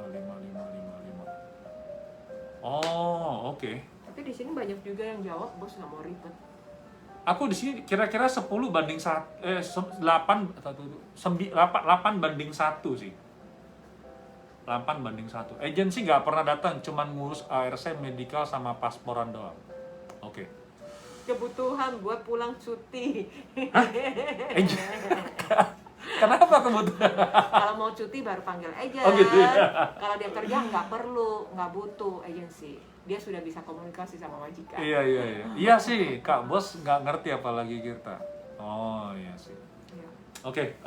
Oh, oke. Tapi di sini banyak juga yang jawab, bos nggak mau ribet. Aku di sini kira-kira 10 banding 8 banding 1 sih. 8 banding 1. Agensi nggak pernah datang, cuman ngurus ARC, medical sama pasporan doang. Oke. Kebutuhan buat pulang cuti. Kenapa kebutuhan? Kalau mau cuti baru panggil agent. Oh, gitu ya? Kalau dia kerja nggak perlu, nggak butuh agensi. Dia sudah bisa komunikasi sama majikan. Iya. Iya sih, Kak Bos nggak ngerti apalagi kita. Oh iya sih. Iya. Oke,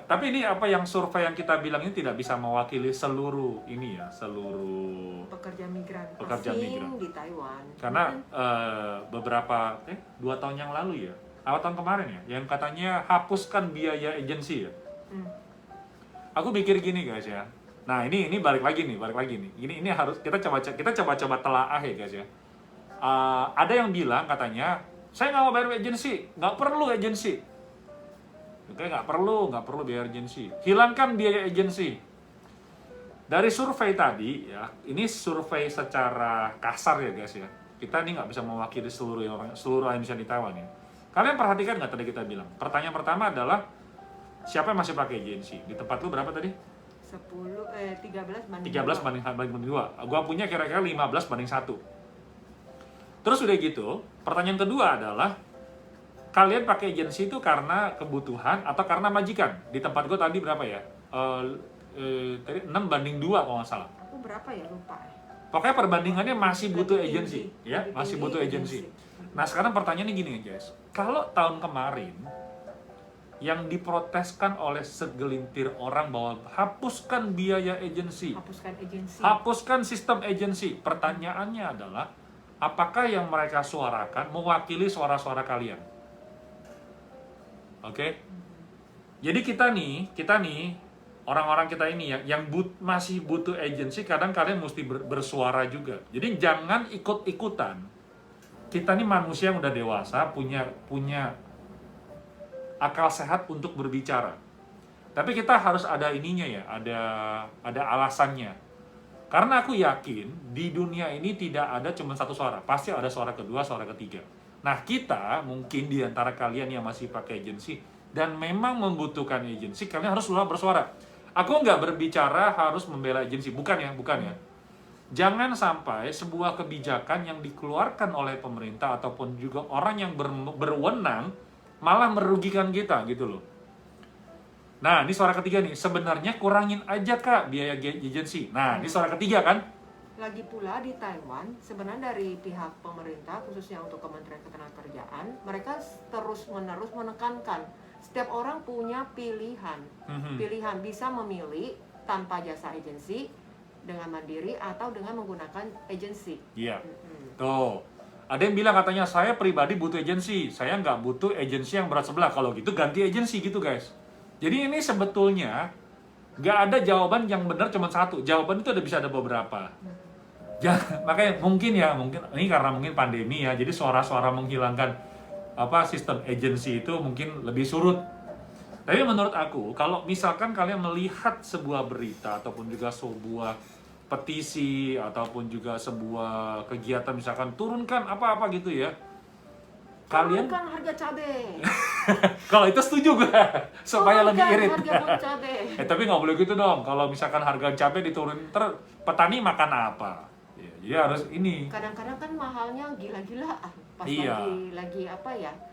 tapi ini apa yang survei yang kita bilang ini tidak bisa mewakili seluruh ini ya, seluruh Pekerja migran Pekerja asing migran. di Taiwan. karena beberapa 2 tahun yang lalu ya, awal tahun kemarin ya, yang katanya hapuskan biaya agensi ya. Aku mikir gini guys ya. Nah ini balik lagi nih. Ini harus kita coba telaah ya guys ya. Ada yang bilang katanya saya nggak mau bayar agensi, nggak perlu agensi. Oke, nggak perlu biaya agensi. Hilangkan biaya agensi. Dari survei tadi ya, ini survei secara kasar ya guys ya. Kita ini nggak bisa mewakili seluruh Indonesia di Taiwan ya. Kalian perhatikan nggak tadi kita bilang? Pertanyaan pertama adalah siapa yang masih pakai agensi? Di tempat lu berapa tadi? 13 banding 13 banding 2. Gua punya kira-kira 15 banding 1. Terus udah gitu, pertanyaan kedua adalah kalian pakai agensi itu karena kebutuhan atau karena majikan? Di tempat gua tadi berapa ya? Tadi 6 banding 2 kalau nggak salah. Aku berapa ya, lupa. Pokoknya perbandingannya masih butuh Lebih agensi, tinggi. ya, Lebih masih tinggi butuh agensi. agensi. Nah, sekarang pertanyaannya gini guys. Kalau tahun kemarin yang diproteskan oleh segelintir orang bahwa hapuskan biaya agensi, hapuskan sistem agensi. Pertanyaannya adalah, apakah yang mereka suarakan mewakili suara-suara kalian? Oke? Jadi kita nih, orang-orang kita ini yang masih butuh agensi, kadang kalian mesti bersuara juga. Jadi jangan ikut-ikutan. Kita nih manusia yang udah dewasa, punya akal sehat untuk berbicara. Tapi kita harus ada ininya ya, ada alasannya. Karena aku yakin di dunia ini tidak ada cuma satu suara, pasti ada suara kedua, suara ketiga. Nah kita mungkin di antara kalian yang masih pakai agensi dan memang membutuhkan agensi, kalian harus bersuara. Aku nggak berbicara harus membela agensi, bukan ya. Jangan sampai sebuah kebijakan yang dikeluarkan oleh pemerintah ataupun juga orang yang berwenang malah merugikan kita gitu loh. Nah, ini suara ketiga nih. Sebenarnya kurangin aja Kak biaya agensi. Nah, ini suara ketiga kan? Lagi pula di Taiwan, sebenarnya dari pihak pemerintah khususnya untuk Kementerian Ketenagakerjaan, mereka terus-menerus menekankan setiap orang punya pilihan. Pilihan bisa memilih tanpa jasa agensi, dengan mandiri atau dengan menggunakan agensi. Iya. Tuh. Ada yang bilang katanya saya pribadi butuh agensi, saya nggak butuh agensi yang berat sebelah. Kalau gitu ganti agensi gitu guys. Jadi ini sebetulnya nggak ada jawaban yang benar cuma satu. Jawaban itu bisa ada beberapa. Makanya mungkin ini karena mungkin pandemi ya. Jadi suara-suara menghilangkan sistem agensi itu mungkin lebih surut. Tapi menurut aku kalau misalkan kalian melihat sebuah berita ataupun juga sebuah petisi ataupun juga sebuah kegiatan misalkan turunkan apa-apa gitu ya, kalian turunkan harga cabai. Kalau itu setuju gue supaya lebih irit. Harga cabai. Tapi nggak boleh gitu dong. Kalau misalkan harga cabai diturunin, petani makan apa? Ya, jadi harus ini. Kadang-kadang kan mahalnya gila-gilaan. Pas iya. lagi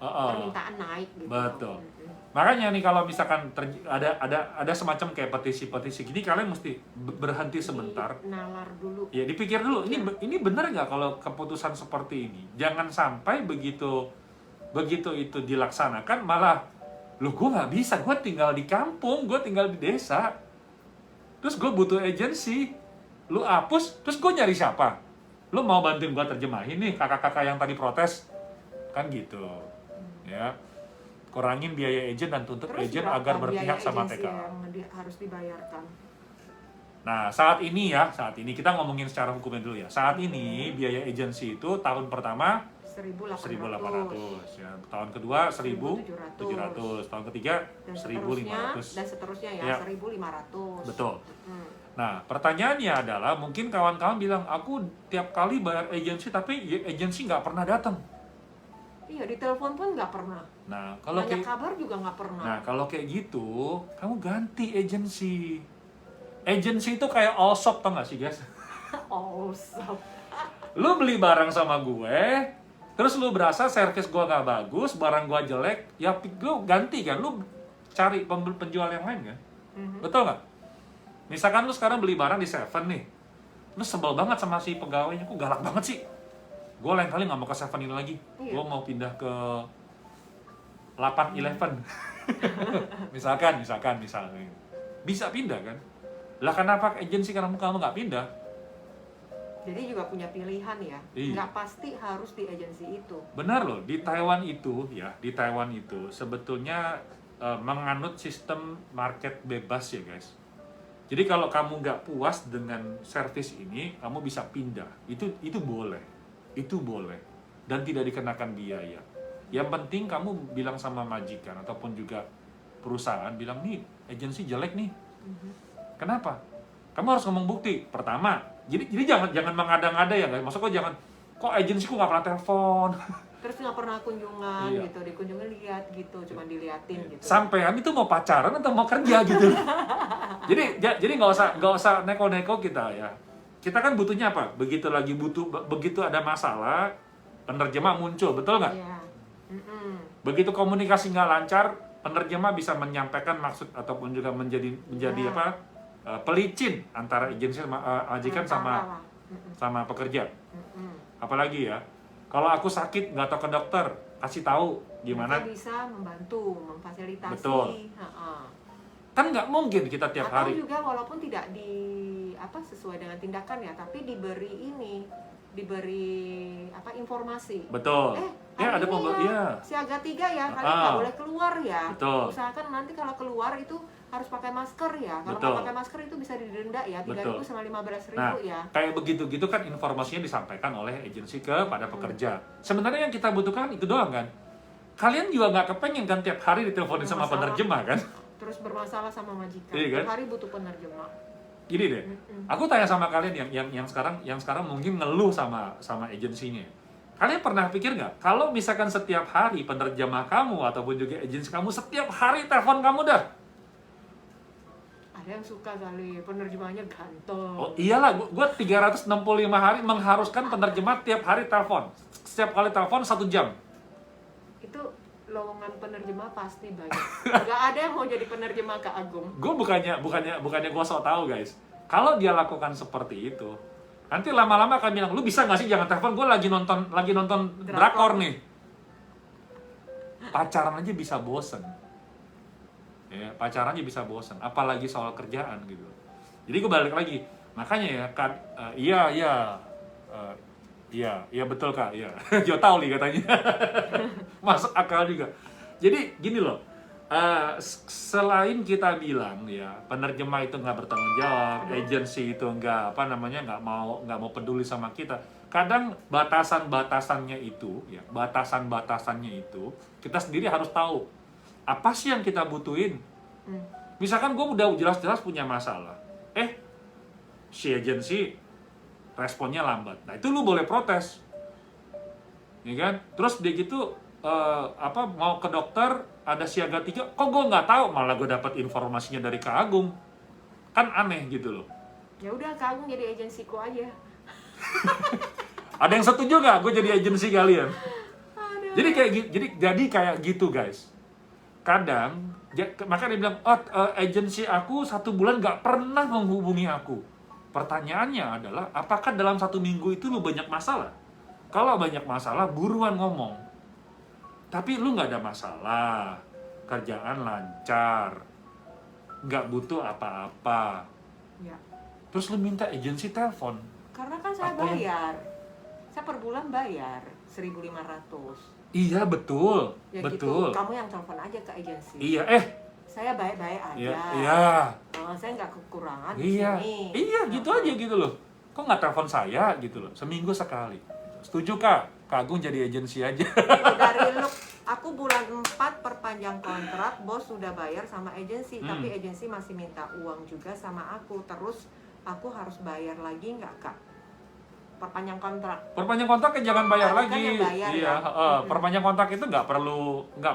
permintaan naik gitu. Betul. Makanya nih kalau misalkan ada semacam kayak petisi-petisi gini, kalian mesti berhenti sebentar. Nalar dulu. Ya, dipikir dulu. Ini benar nggak kalau keputusan seperti ini? Jangan sampai begitu itu dilaksanakan malah gue nggak bisa, gue tinggal di kampung, gue tinggal di desa, terus gue butuh agensi, lu hapus, terus gue nyari siapa? Lu mau bantuin gue terjemahin nih kakak-kakak yang tadi protes, kan gitu, ya. Kurangin biaya agent dan tuntut agent agar berpihak sama TK. Yang harus dibayarkan. Nah, saat ini kita ngomongin secara hukumnya dulu ya. Saat ini biaya agensi itu tahun pertama 1.800 ya. Tahun kedua 1.700, tahun ketiga 1.500 dan seterusnya ya. 1.500. Betul. Nah, pertanyaannya adalah mungkin kawan-kawan bilang aku tiap kali bayar agensi tapi agensi nggak pernah datang. Iya, di telepon pun nggak pernah. Nah, kalau kabar juga nggak pernah. Nah, kalau kayak gitu, kamu ganti agensi. Agensi itu kayak all shop, tau nggak sih guys? All shop. Lu beli barang sama gue, terus lu berasa servis gue nggak bagus, barang gue jelek, ya lu ganti kan, lu cari penjual yang lain kan? Betul nggak? Misalkan lu sekarang beli barang di Seven nih, lu sebel banget sama si pegawainya, kok galak banget sih? Gue lain kali nggak mau ke Seven ini lagi, gue mau pindah ke 8-Eleven. misalkan bisa pindah kan? Lah kenapa agensi kamu nggak pindah? Jadi juga punya pilihan ya, Iya. nggak pasti harus di agensi itu. Benar loh, di Taiwan itu sebetulnya menganut sistem market bebas ya guys. Jadi kalau kamu nggak puas dengan servis ini, kamu bisa pindah. Itu boleh, dan tidak dikenakan biaya. Yang penting kamu bilang sama majikan ataupun juga perusahaan, bilang nih agensi jelek nih. Kenapa? Kamu harus ngomong bukti. Pertama, jadi jangan mengada-ngada ya guys. Maksudnya jangan kok agensiku nggak pernah telepon. Terus nggak pernah kunjungan Iya. gitu, dikunjungi lihat gitu, cuma diliatin gitu. Sampean itu mau pacaran atau mau kerja gitu. jadi nggak usah neko-neko kita ya. Kita kan butuhnya apa? Begitu ada masalah, penerjemah muncul, betul nggak? Iya. Begitu komunikasi nggak lancar, penerjemah bisa menyampaikan maksud ataupun juga menjadi Ya. pelicin antara agensi sama majikan sama pekerja. Apalagi ya, kalau aku sakit nggak tahu ke dokter, kasih tahu gimana. Mereka bisa membantu, memfasilitasi. Betul. Kan nggak mungkin kita tiap Atau hari. juga walaupun tidak sesuai dengan tindakan ya, tapi diberi informasi. Betul. Ya ada siaga 3 ya, kalian nggak boleh keluar ya. Betul. Usahakan nanti kalau keluar itu harus pakai masker ya. Kalau nggak pakai masker itu bisa didenda ya, 3.000 sama 15.000 ya. Kayak begitu-gitu kan informasinya disampaikan oleh agensi kepada pekerja. Sebenarnya yang kita butuhkan itu doang kan. Kalian juga nggak kepengen kan tiap hari diteleponin sama penerjemah kan? Terus bermasalah sama majikan. Iya kan? Tiap hari butuh penerjemah. Gini deh, aku tanya sama kalian yang sekarang mungkin ngeluh sama agensinya. Kalian pernah pikir nggak, kalau misalkan setiap hari penerjemah kamu ataupun juga agensi kamu setiap hari telepon kamu dah? Ada yang suka kali, penerjemahnya ganteng. Oh iyalah, gue 365 hari mengharuskan penerjemah tiap hari telepon. Setiap kali telepon 1 jam. Itu lowongan penerjemah pasti banyak. Nggak ada yang mau jadi penerjemah Kak Agung. Gue bukannya gue sok tahu guys. Kalau dia lakukan seperti itu, nanti lama-lama akan bilang, lu bisa nggak sih jangan telepon, gue lagi nonton drakor nih. Pacaran aja bisa bosen. Ya, pacaran aja bisa bosen, apalagi soal kerjaan gitu. Jadi gue balik lagi, makanya ya kan, iya betul Kak, iya. Jo tahu nih katanya. Masuk akal juga. Jadi gini loh, selain kita bilang ya penerjemah itu nggak bertanggung jawab, agensi itu nggak mau peduli sama kita. Kadang batasan-batasannya itu kita sendiri harus tahu apa sih yang kita butuhin. Misalkan gue udah jelas-jelas punya masalah, si agensi responnya lambat, nah itu lu boleh protes, ya kan? Terus dia gitu mau ke dokter ada siaga 3, kok gue nggak tahu, malah gue dapat informasinya dari Kak Agung, kan aneh gitu loh. Ya udah Kak Agung jadi agensiku aja. Ada yang setuju nggak gue jadi agensi kalian? Jadi kayak gitu guys. Kadang makanya dia bilang, agensi aku 1 bulan nggak pernah menghubungi aku. Pertanyaannya adalah, apakah dalam 1 minggu itu lu banyak masalah? Kalau banyak masalah, buruan ngomong. Tapi lu nggak ada masalah, kerjaan lancar, nggak butuh apa-apa. Ya. Terus lu minta agensi telepon. Karena kan saya bayar. Saya per bulan bayar 1.500. Iya betul, Ya betul. gitu, kamu yang telepon aja ke agensi. Iya, Saya baik-baik aja. Iya. Saya nggak kekurangan Iya. di sini. Iya, gitu aja gitu loh. Kok nggak telepon saya gitu loh, seminggu sekali. Setuju Kak? Kak Agung jadi agensi aja. Dari aku bulan 4 perpanjang kontrak, bos sudah bayar sama agensi, tapi agensi masih minta uang juga sama aku. Terus aku harus bayar lagi nggak Kak? Perpanjang kontrak. Perpanjang kontrak kan jangan bayar Kan lagi. yang bayar, Iya, ya? perpanjang kontrak itu nggak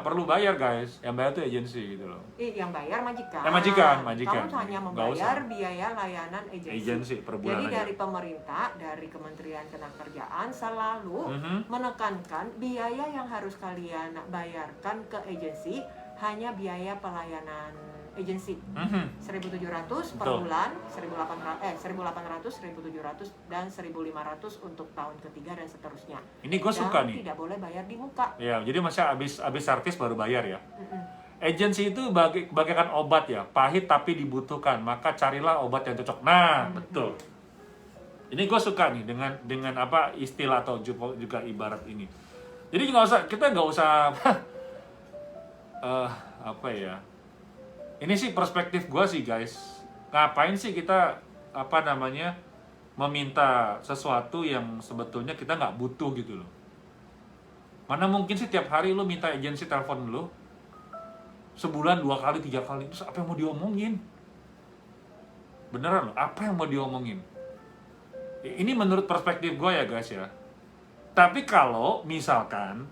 perlu bayar guys. Yang bayar tuh agensi gitu loh. Yang bayar majikan. Majikan. Kamu hanya Nggak membayar usah. biaya layanan agensi. Agensi per bulan Jadi aja. dari pemerintah, dari Kementerian Ketenagakerjaan selalu menekankan biaya yang harus kalian bayarkan ke agensi hanya biaya pelayanan agensi. 1.700 per Betul. bulan, 1.800, 1.700 dan 1.500 untuk tahun ketiga dan seterusnya. Ini gue suka Dan nih. tidak boleh bayar di muka. Ya, jadi masa abis servis baru bayar ya. Agensi itu bagaikan obat ya, pahit tapi dibutuhkan, maka carilah obat yang cocok. Nah, betul. Ini gue suka nih dengan apa istilah atau juga ibarat ini. Jadi kita nggak usah apa ya? Ini sih perspektif gue sih guys. Ngapain sih kita apa namanya meminta sesuatu yang sebetulnya kita nggak butuh gitu loh. Mana mungkin sih tiap hari lu minta agensi telepon lu sebulan 2 kali 3 kali, terus apa yang mau diomongin? Beneran loh, apa yang mau diomongin? Ini menurut perspektif gue ya guys ya. Tapi kalau misalkan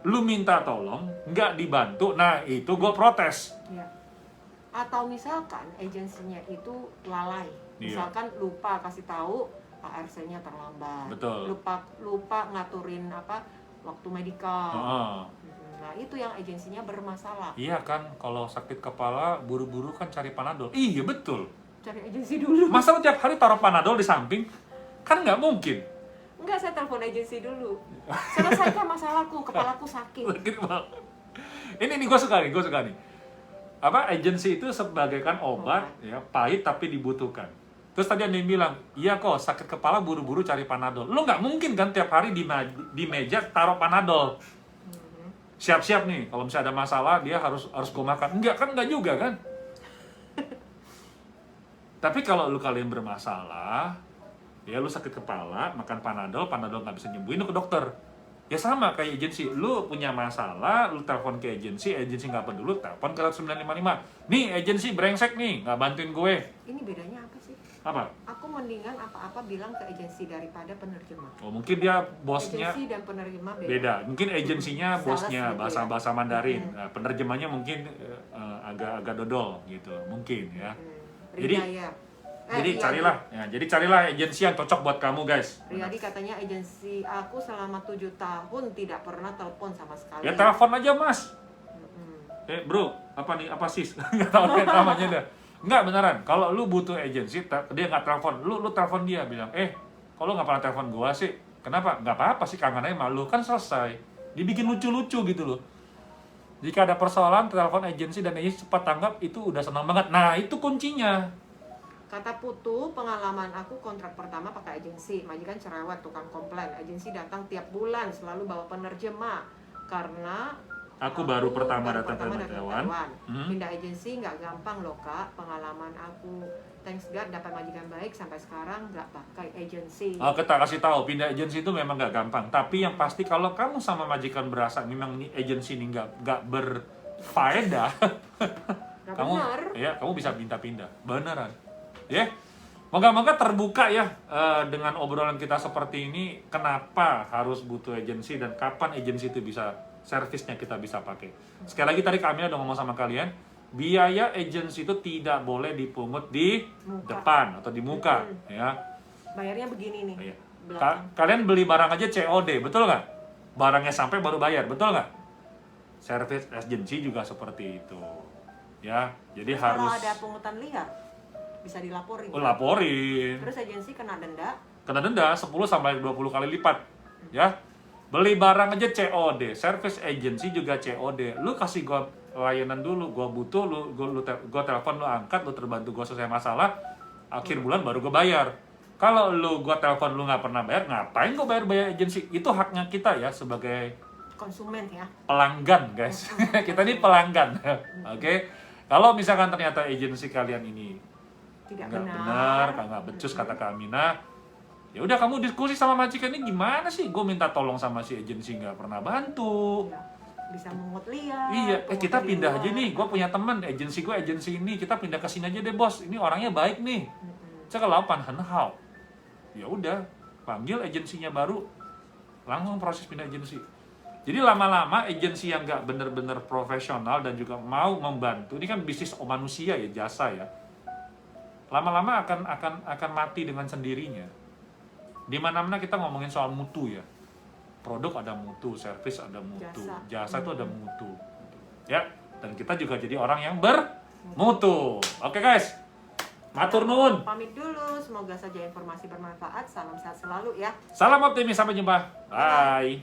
lu minta tolong nggak dibantu, nah itu gue protes. Ya. Atau misalkan agensinya itu lalai, Iya. misalkan lupa kasih tahu ARC-nya terlambat, Betul. lupa ngaturin apa waktu medikal. Nah itu yang agensinya bermasalah. Iya kan, kalau sakit kepala buru-buru kan cari Panadol. Iya betul. Cari agensi dulu. Masa lu tiap hari taruh Panadol di samping? Kan nggak mungkin. Enggak, saya telepon agensi dulu. Selesaikan masalahku, kepalaku sakit. Ini gue suka nih. Apa agensi itu sebagaikan obat ya, pahit tapi dibutuhkan. Terus tadi ada yang bilang, iya kok sakit kepala buru-buru cari Panadol. Lu nggak mungkin kan tiap hari di meja taruh Panadol. Siap-siap nih, kalau misalnya ada masalah dia harus gue makan. Enggak juga kan. Tapi kalau lu kalian bermasalah, ya lu sakit kepala, makan Panadol nggak bisa nyembuhin, lu ke dokter. Ya sama kayak agensi, lu punya masalah, lu telepon ke agensi nggak peduli, telepon ke 955. Nih agensi brengsek nih, nggak bantuin gue. Ini bedanya apa sih? Apa? Aku mendingan apa-apa bilang ke agensi daripada penerjemah. Oh mungkin dia bosnya Agensi dan penerjemah beda. Mungkin agensinya bosnya Sales gitu bahasa Mandarin, nah, penerjemahnya mungkin agak dodol gitu, mungkin ya. Jadi carilah agensi yang cocok buat kamu guys. Riyadi katanya agensi aku selama 7 tahun tidak pernah telepon sama sekali. Ya telepon aja mas. Bro, apa nih, apa sis? Nggak tahu kan namanya dah. Nggak beneran, kalau lu butuh agensi, dia nggak telepon, lu telepon dia, bilang, kalau nggak pernah telepon gua sih, kenapa? Nggak apa-apa sih, kangen aja malu, kan selesai. Dibikin lucu-lucu gitu loh. Jika ada persoalan, telepon agensi dan agensi cepat tanggap, itu udah senang banget. Nah, itu kuncinya. Kata Putu, pengalaman aku kontrak pertama pakai agensi, majikan cerewet, tukang komplain. Agensi datang tiap bulan, selalu bawa penerjemah. Karena aku baru pertama datang ke Taiwan. Pindah agensi nggak gampang loh kak, pengalaman aku. Thanks God dapat majikan baik, sampai sekarang nggak pakai agensi. Kita kasih tahu, pindah agensi itu memang nggak gampang. Tapi yang pasti kalau kamu sama majikan berasa memang ini agensi ini nggak berfaedah, kamu bisa pindah-pindah, beneran. Ya, moga-moga terbuka ya dengan obrolan kita seperti ini. Kenapa harus butuh agensi dan kapan agensi itu bisa servisnya kita bisa pakai. Sekali lagi tadi kami udah ngomong sama kalian, biaya agensi itu tidak boleh dipungut di depan atau di muka, ya. Bayarnya begini nih. Iya. Kalian beli barang aja COD, betul nggak? Barangnya sampai baru bayar, betul nggak? Service agensi juga seperti itu, ya. Jadi harus. Kalau ada pungutan liar, bisa dilaporin. Laporin. Terus agensi kena denda? Kena denda 10 sampai 20 kali lipat, ya. Beli barang aja COD, service agency juga COD. Lu kasih gua layanan dulu, gua butuh, gua telepon, lu angkat, lu terbantu gua selesai masalah, akhir bulan baru gua bayar. Kalau gua telepon lu nggak pernah bayar, ngapain gua bayar agency? Itu haknya kita ya sebagai konsumen ya. Pelanggan guys, kita ini pelanggan, oke? Kalau misalkan ternyata agensi kalian ini nggak benar, nggak becus kata Kak Amina, ya udah kamu diskusi sama majikan ini gimana sih? Gue minta tolong sama si agensi nggak pernah bantu. Ya, bisa mengut liar. Iya, kita pindah aja nih. Gue punya teman agensi ini, kita pindah ke sini aja deh bos. Ini orangnya baik nih. Saya kalau panhanhau. Ya udah, panggil agensinya baru, langsung proses pindah agensi. Jadi lama-lama agensi yang nggak bener-bener profesional dan juga mau membantu, ini kan bisnis manusia ya, jasa ya. Lama-lama akan mati dengan sendirinya. Di mana-mana kita ngomongin soal mutu ya. Produk ada mutu, service ada mutu, jasa itu ada mutu. Ya, dan kita juga jadi orang yang bermutu. Oke guys. Matur nuwun. Pamit dulu, semoga saja informasi bermanfaat. Salam sehat selalu ya. Salam optimis, sampai jumpa. Bye.